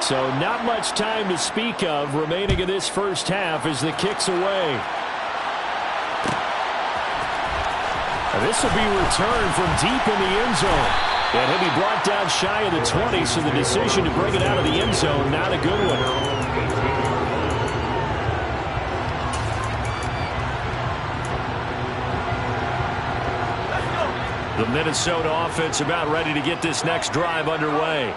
So not much time to speak of remaining in this first half as the kick's away. And this will be returned from deep in the end zone. And he'll be brought down shy of the 20, so the decision to bring it out of the end zone, not a good one. The Minnesota offense about ready to get this next drive underway.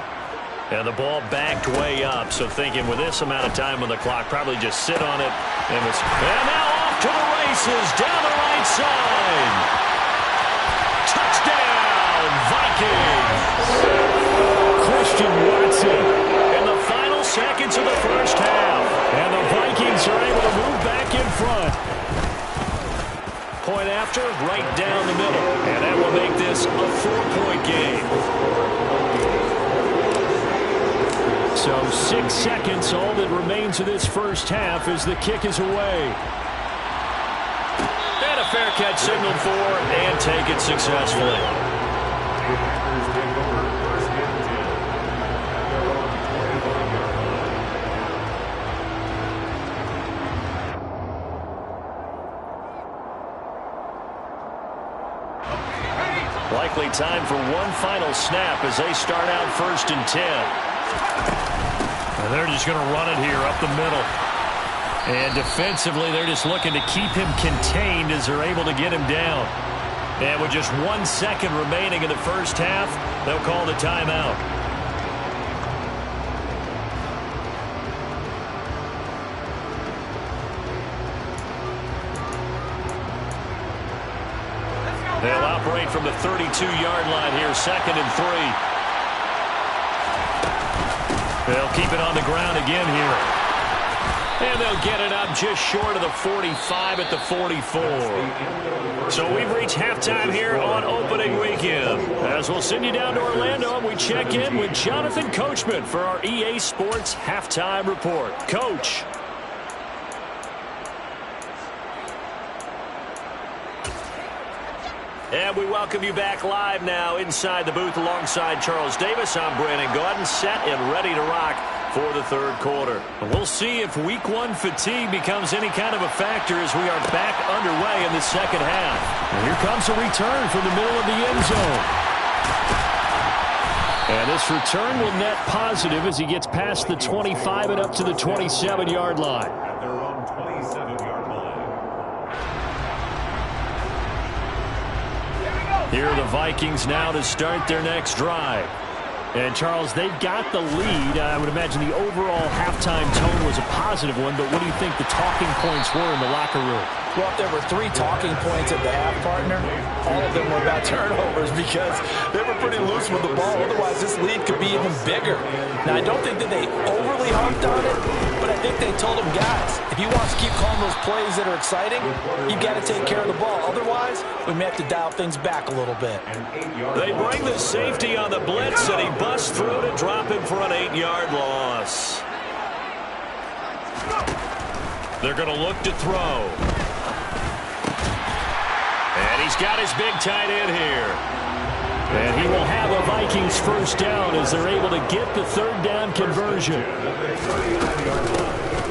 And the ball backed way up, so thinking with this amount of time on the clock, probably just sit on it. And now off to the races, down the right side. Touchdown, Vikings! Christian Watson in the final seconds of the first half. And the Vikings are able to move back in front. Point after, right down the middle. And that will make this a 4-point game. So 6 seconds, all that remains of this first half as the kick is away. And a fair catch signaled for and taken successfully. Likely time for one final snap as they start out 1st and 10. And they're just going to run it here up the middle. And defensively, they're just looking to keep him contained as they're able to get him down. And with just 1 second remaining in the first half, they'll call the timeout. They'll operate from the 32-yard line here, 2nd and 3. They'll keep it on the ground again here. And they'll get it up just short of the 45 at the 44. So we've reached halftime here on opening weekend. As we'll send you down to Orlando, and we check in with Jonathan Coachman for our EA Sports Halftime Report. Coach. And we welcome you back live now inside the booth alongside Charles Davis. I'm Brandon Gaudin, set and ready to rock for the third quarter. We'll see if week 1 fatigue becomes any kind of a factor as we are back underway in the second half. And here comes a return from the middle of the end zone. And this return will net positive as he gets past the 25 and up to the 27-yard line. At their own 27-yard line. Here are the Vikings now to start their next drive. And, Charles, they've got the lead. I would imagine the overall halftime tone was a positive one, but what do you think the talking points were in the locker room? Well, if there were 3 talking points at the half, partner, all of them were about turnovers because they were pretty loose with the ball. Otherwise, this lead could be even bigger. Now, I don't think that they overly humped on it, but I think they told them, guys, if you want to keep calling those plays that are exciting, you've got to take care of the ball. Otherwise, we may have to dial things back a little bit. They bring the safety on the blitz, and he busts through to drop him for an 8-yard loss. They're going to look to throw. And he's got his big tight end here. And he will have a Vikings first down as they're able to get the third down conversion.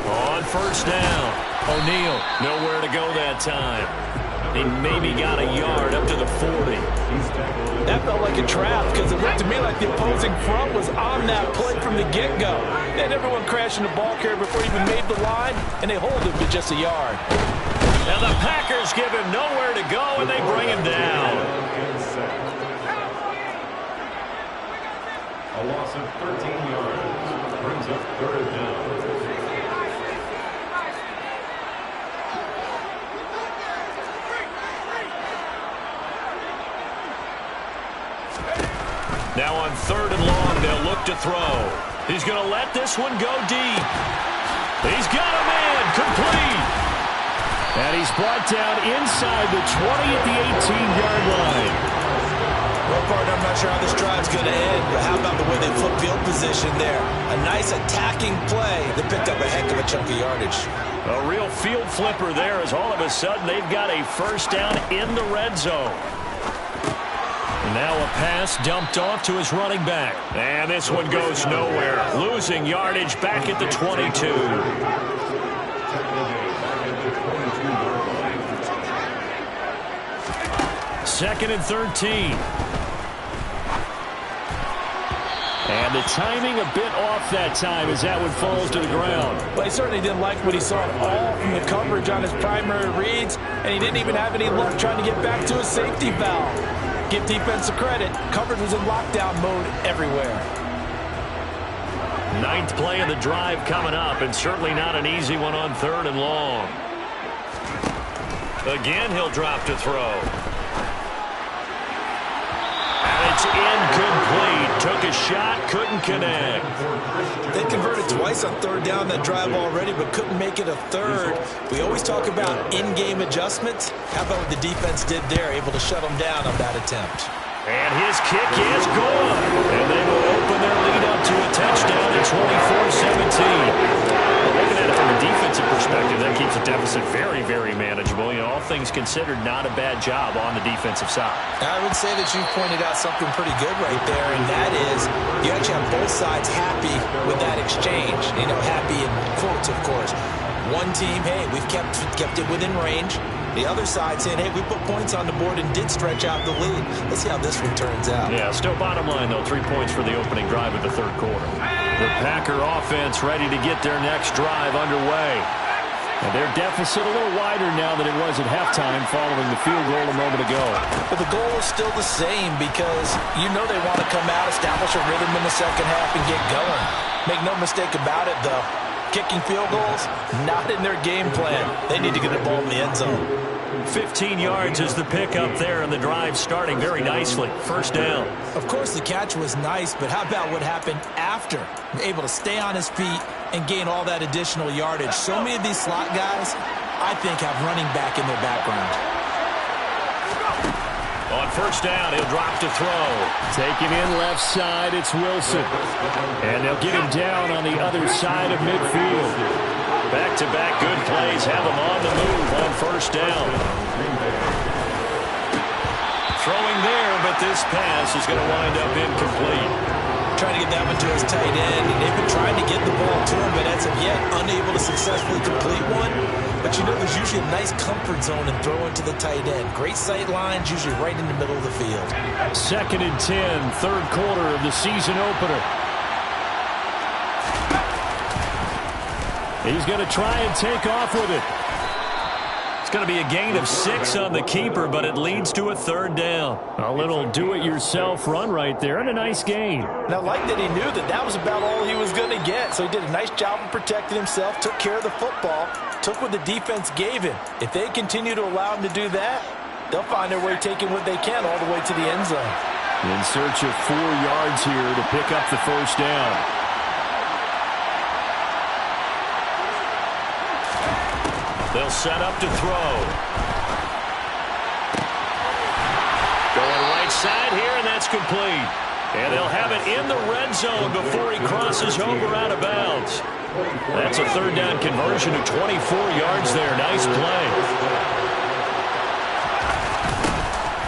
On first down, O'Neal nowhere to go that time. He maybe got a yard up to the 40. That felt like a trap because it looked to me like the opposing front was on that play from the get-go. They had everyone crashing the ball carrier before he even made the line, and they hold him to just a yard. Now the Packers give him nowhere to go, and they bring him down. A loss of 13 yards brings up third down. Now on 3rd and long, they'll look to throw. He's going to let this one go deep. He's got a man complete. And he's brought down inside the 20 at the 18-yard line. Well, partner, I'm not sure how this drive's going to end, but how about the way they flip field position there? A nice attacking play that picked up a heck of a chunk of yardage. A real field flipper there as all of a sudden they've got a first down in the red zone. Now a pass dumped off to his running back. And this one goes nowhere. Losing yardage back at the 22. Second and 13. And the timing a bit off that time as that one falls to the ground. Well, he certainly didn't like what he saw all from the coverage on his primary reads, and he didn't even have any luck trying to get back to his safety valve. Give defense a credit. Coverage was in lockdown mode everywhere. Ninth play of the drive coming up, and certainly not an easy one on 3rd and long. Again, he'll drop to throw. It's incomplete. Took a shot, couldn't connect. They converted twice on 3rd down that drive already, but couldn't make it a 3rd. We always talk about in-game adjustments. How about what the defense did there, able to shut them down on that attempt? And his kick is good. And they will open their lead up to a touchdown at 24-17. Looking at it from a defensive perspective, that keeps the deficit very, very manageable. You know, all things considered, not a bad job on the defensive side. I would say that you pointed out something pretty good right there, and that is you actually have both sides happy with that exchange. You know, happy in quotes, of course. One team, hey, we've kept it within range. The other side saying, hey, we put points on the board and did stretch out the lead. Let's see how this one turns out. Yeah, still bottom line, though, 3 points for the opening drive of the 3rd quarter. The Packer offense ready to get their next drive underway. And their deficit a little wider now than it was at halftime following the field goal a moment ago. But the goal is still the same because you know they want to come out, establish a rhythm in the second half, and get going. Make no mistake about it, though. Kicking field goals, not in their game plan. They need to get the ball in the end zone. 15 yards is the pickup there, and the drive starting very nicely. 1st down. Of course, the catch was nice, but how about what happened after? Able to stay on his feet and gain all that additional yardage. So many of these slot guys, I think, have running back in their background. On 1st down, he'll drop to throw. Taking in left side, it's Wilson. And they'll get him down on the other side of midfield. Back-to-back good plays have him on the move on 1st down. Throwing there, but this pass is going to wind up incomplete. Trying to get that one to his tight end, and they've been trying to get the ball to him, but as of yet, unable to successfully complete one. But you know, there's usually a nice comfort zone in throwing to the tight end. Great sight lines, usually right in the middle of the field. 2nd and 10, 3rd quarter of the season opener. He's going to try and take off with it. It's going to be a gain of 6 on the keeper, but it leads to a 3rd down. A little do-it-yourself run right there, and a nice gain. And I like that he knew that that was about all he was going to get. So he did a nice job of protecting himself, took care of the football, took what the defense gave him. If they continue to allow him to do that, they'll find their way taking what they can all the way to the end zone. In search of 4 yards here to pick up the 1st down. They'll set up to throw. Going right side here, and that's complete. And they'll have it in the red zone before he crosses over out of bounds. That's a 3rd down conversion of 24 yards there. Nice play.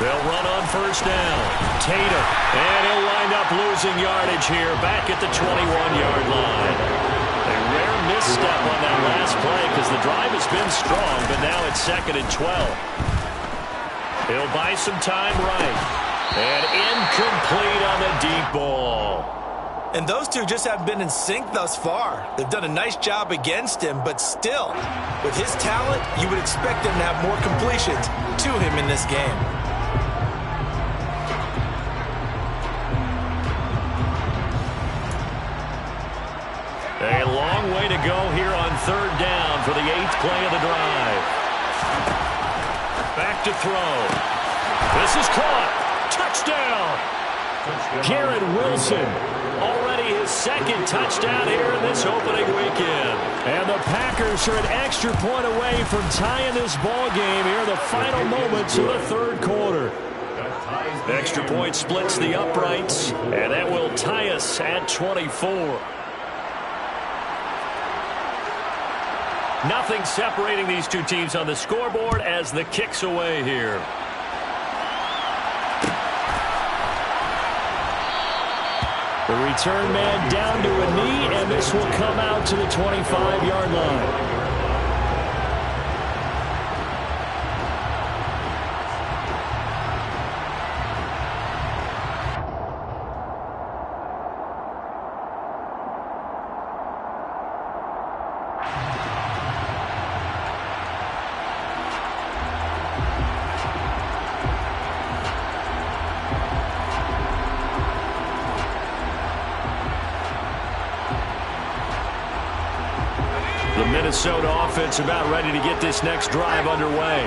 They'll run on 1st down. Tatum. And he'll wind up losing yardage here back at the 21-yard line. A rare misstep on that last play because the drive has been strong, but now it's 2nd and 12. He'll buy some time right. And incomplete on the deep ball. And those two just haven't been in sync thus far. They've done a nice job against him, but still, with hhis talent, you would expect them to have more completions to him in this game. A long way to go here on 3rd down for the 8th play of the drive. Back to throw. This is caught. Touchdown. Garrett Wilson. Already his 2nd touchdown here in this opening weekend. And the Packers are an extra point away from tying this ball game here in the final moments of the 3rd quarter. Extra point splits the uprights, and that will tie us at 24. Nothing separating these two teams on the scoreboard as the kick's away here. The return man down to a knee, and this will come out to the 25-yard line. The Minnesota offense about ready to get this next drive underway.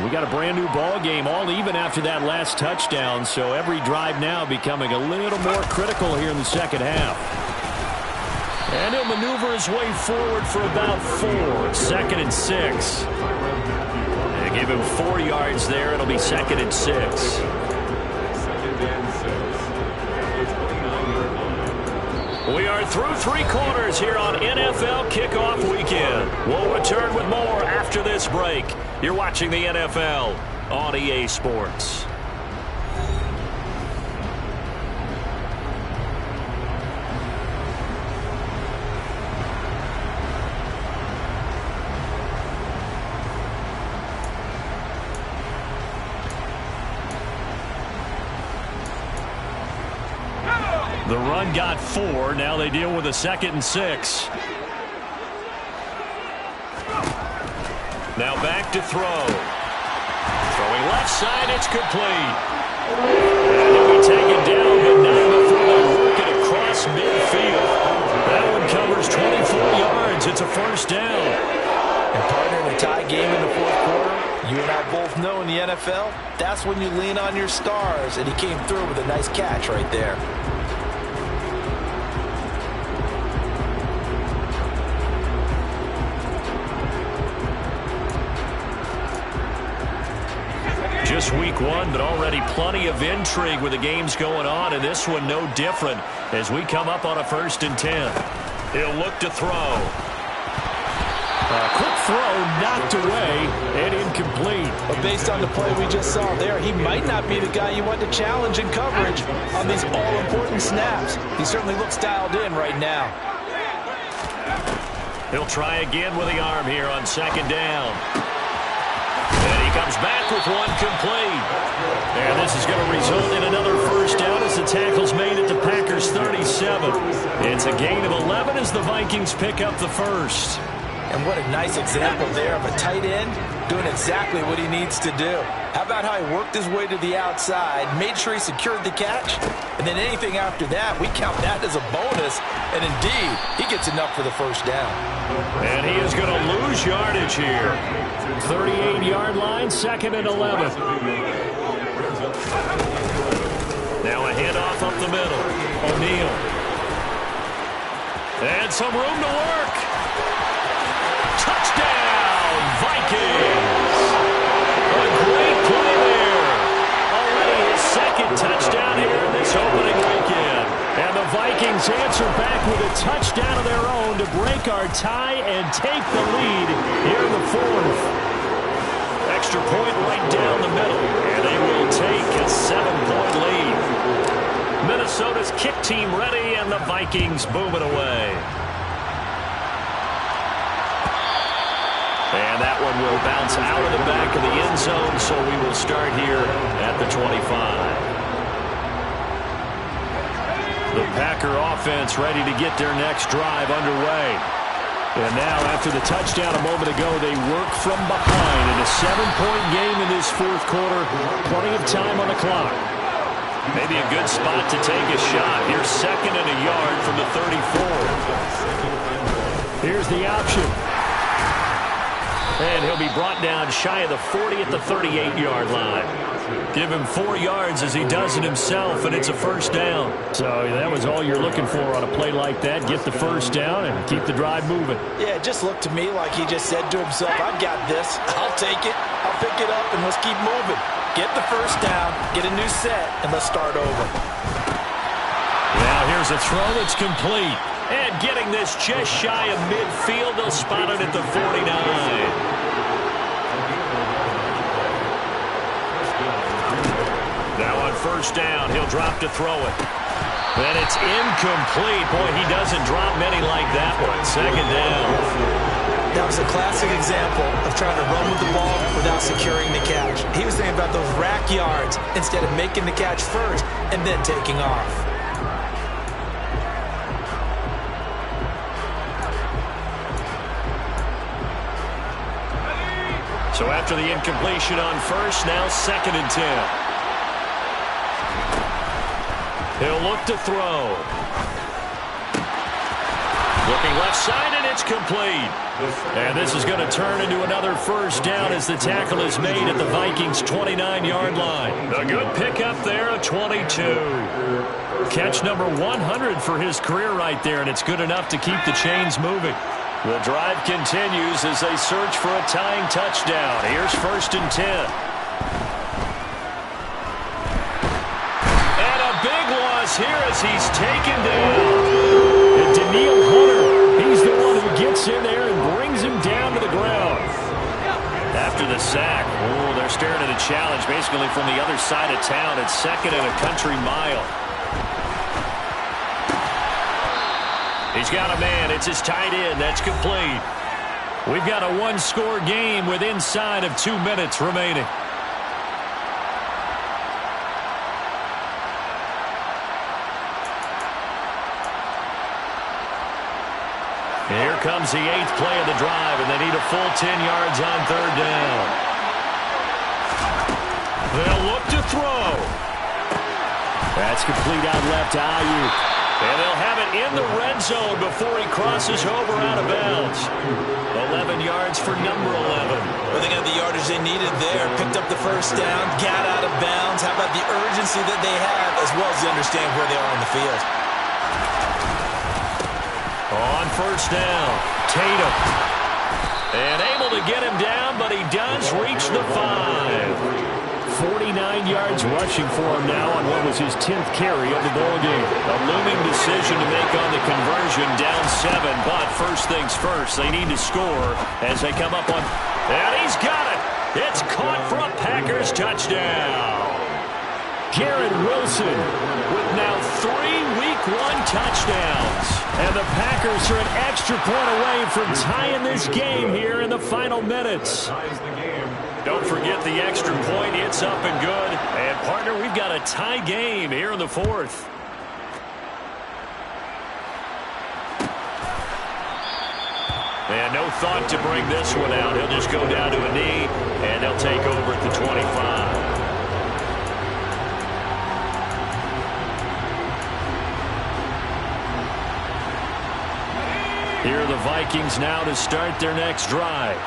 We got a brand new ball game, all even after that last touchdown, so every drive now becoming a little more critical here in the second half. And he'll maneuver his way forward for about 4. 2nd and 6. They give him 4 yards there. It'll be 2nd and 6. We are through 3 quarters here on NFL Kickoff Weekend. We'll return with more after this break. You're watching the NFL on EA Sports. The run got 4. Now they deal with a 2nd and 6. Now back to throw. Throwing left side, it's complete. And he'll be taken down, but not before they work it across midfield. That one covers 24 yards. It's a 1st down. And partner, in a tie game in the 4th quarter, you and I both know in the NFL, that's when you lean on your stars. And he came through with a nice catch right there. Just week 1, but already plenty of intrigue with the games going on, and this one no different as we come up on a 1st and 10. He'll look to throw. A quick throw knocked away and incomplete. But based on the play we just saw there, he might not be the guy you want to challenge in coverage on these all-important snaps. He certainly looks dialed in right now. He'll try again with the arm here on 2nd down. And he comes back with one complete. And this is going to result in another 1st down as the tackle's made at the Packers' 37. It's a gain of 11 as the Vikings pick up the 1st. And what a nice example there of a tight end doing exactly what he needs to do. How about how he worked his way to the outside, made sure he secured the catch, and then anything after that, we count that as a bonus. And indeed, he gets enough for the 1st down. And he is going to lose yardage here. 38-yard line, 2nd and 11. Now a handoff up the middle. O'Neal. And some room to work. Touchdown, Vikings. A great play there. Already his 2nd touchdown here in this opening weekend. And the Vikings answer back with a touchdown of their own to break our tie and take the lead here in the 4th. Extra point right down the middle, and they will take a 7-point lead. Minnesota's kick team ready, and the Vikings boom it away. And that one will bounce out of the back of the end zone, so we will start here at the 25. The Packer offense ready to get their next drive underway. And now, after the touchdown a moment ago, they work from behind in a 7-point game in this 4th quarter. Plenty of time on the clock. Maybe a good spot to take a shot. Here's 2nd and a yard from the 34. Here's the option. And he'll be brought down shy of the 40 at the 38-yard line. Give him 4 yards as he does it himself, and it's a 1st down. So that was all you're looking for on a play like that. Get the 1st down and keep the drive moving. Yeah, it just looked to me like he just said to himself, I've got this. I'll take it. I'll pick it up, and let's keep moving. Get the 1st down, get a new set, and let's start over. Now here's a throw that's complete. And getting this just shy of midfield, they'll spot it at the 49. Now on 1st down, he'll drop to throw it. And it's incomplete. Boy, he doesn't drop many like that one. Second down. That was a classic example of trying to run with the ball without securing the catch. He was thinking about those rack yards instead of making the catch first and then taking off. So after the incompletion on first, now 2nd and 10. He'll look to throw. Looking left side, and it's complete. And this is going to turn into another first down as the tackle is made at the Vikings' 29-yard line. A good pickup there, a 22. Catch number 100 for his career right there, and it's good enough to keep the chains moving. The drive continues as they search for a tying touchdown. Here's 1st and 10. And a big loss here as he's taken down. And Daniil Hunter, he's the one who gets in there and brings him down to the ground. After the sack, they're staring at a challenge basically from the other side of town. It's 2nd and a country mile. He's got a man. It's his tight end. That's complete. We've got a one-score game with inside of 2 minutes remaining. Here comes the 8th play of the drive, and they need a full 10 yards on 3rd down. They'll look to throw. That's complete out left to Ayuk. And they'll have it in the red zone before he crosses over out of bounds. 11 yards for number 11. Well, they got the yardage they needed there. Picked up the first down, got out of bounds. How about the urgency that they have as well as they understand where they are on the field? On 1st down, Tatum. And able to get him down, but he does reach the 5. 49 yards rushing for him now on what was his 10th carry of the ballgame. A looming decision to make on the conversion, down 7. But first things first, they need to score as they come up on. And he's got it. It's caught for a Packers touchdown. Garrett Wilson with now 3 Week 1 touchdowns. And the Packers are an extra point away from tying this game here in the final minutes. Don't forget the extra point. It's up and good. And, partner, we've got a tie game here in the 4th. And no thought to bring this one out. He'll just go down to a knee, and they'll take over at the 25. Here are the Vikings now to start their next drive.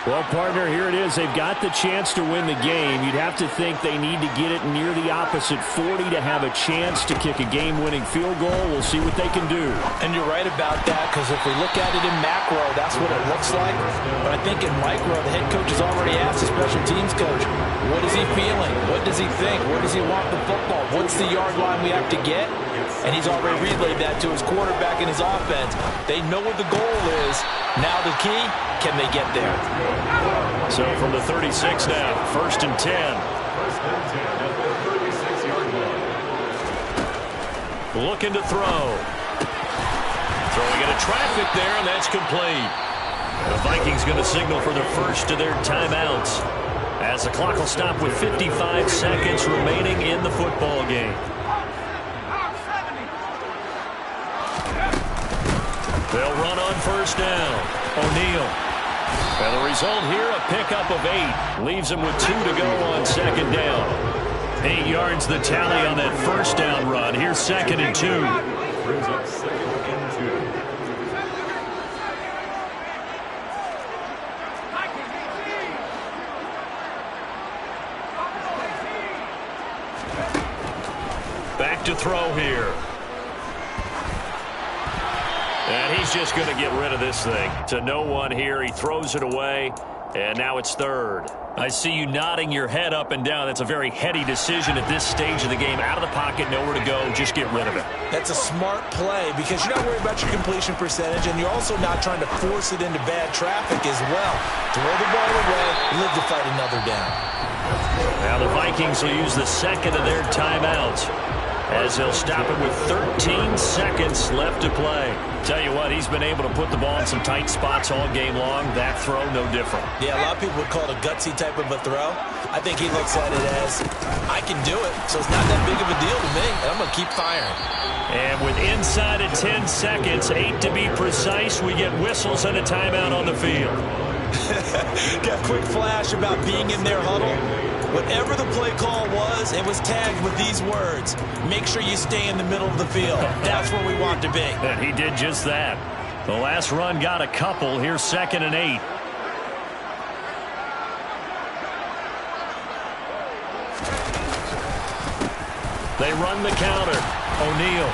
Well, partner, here it is. They've got the chance to win the game. You'd have to think they need to get it near the opposite 40 to have a chance to kick a game-winning field goal. We'll see what they can do. And you're right about that, because if we look at it in macro, that's what it looks like. But I think in micro, the head coach has already asked the special teams coach, what is he feeling? What does he think? Where does he want the football? What's the yard line we have to get? And he's already relayed that to his quarterback and his offense. They know what the goal is. Now the key, can they get there? So from the 36 now, 1st and 10. 1st and 10 at the 36-yard line. Looking to throw. Throwing into traffic there, and that's complete. The Vikings going to signal for the first of their timeouts as the clock will stop with 55 seconds remaining in the football game. They'll run on 1st down. O'Neal. And the result here, a pickup of 8. Leaves him with 2 to go on 2nd down. 8 yards the tally on that 1st down run. Here's 2nd and 2. Brings up 2nd and 2. Back to throw here. And he's just going to get rid of this thing. To no one here. He throws it away. And now it's 3rd. I see you nodding your head up and down. That's a very heady decision at this stage of the game. Out of the pocket, nowhere to go. Just get rid of it. That's a smart play because you're not worried about your completion percentage, and you're also not trying to force it into bad traffic as well. Throw the ball away, live to fight another down. Now the Vikings will use the 2nd of their timeouts as they'll stop it with 13 seconds left to play. Tell you what, he's been able to put the ball in some tight spots all game long. That throw, no different. Yeah, a lot of people would call it a gutsy type of a throw. I think he looks at it as, I can do it, so it's not that big of a deal to me, and I'm going to keep firing. And with inside of 10 seconds, 8 to be precise, we get whistles and a timeout on the field. Got a quick flash about being in their huddle. Whatever the play call was, it was tagged with these words: make sure you stay in the middle of the field. That's where we want to be. And he did just that. The last run got a couple. Here's 2nd and 8. They run the counter. O'Neal.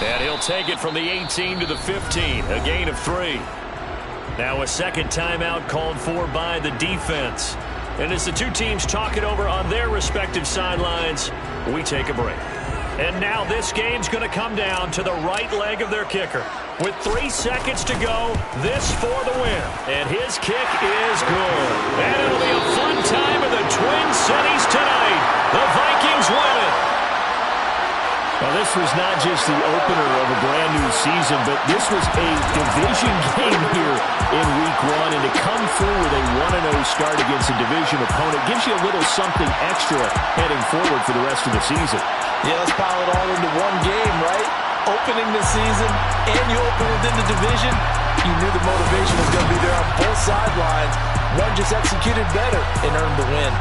And he'll take it from the 18 to the 15. A gain of 3. Now a second timeout called for by the defense. And as the two teams talk it over on their respective sidelines, we take a break. And now this game's going to come down to the right leg of their kicker. With 3 seconds to go, this for the win. And his kick is good. And it'll be a fun time in the Twin Cities tonight. The Vikings win it. Well, this was not just the opener of a brand-new season, but this was a division game here in Week 1. And to come through with a 1-0 start against a division opponent gives you a little something extra heading forward for the rest of the season. Yeah, let's pile it all into one game, right? Opening the season, and you open within the division. You knew the motivation was going to be there on both sidelines. One just executed better and earned the win.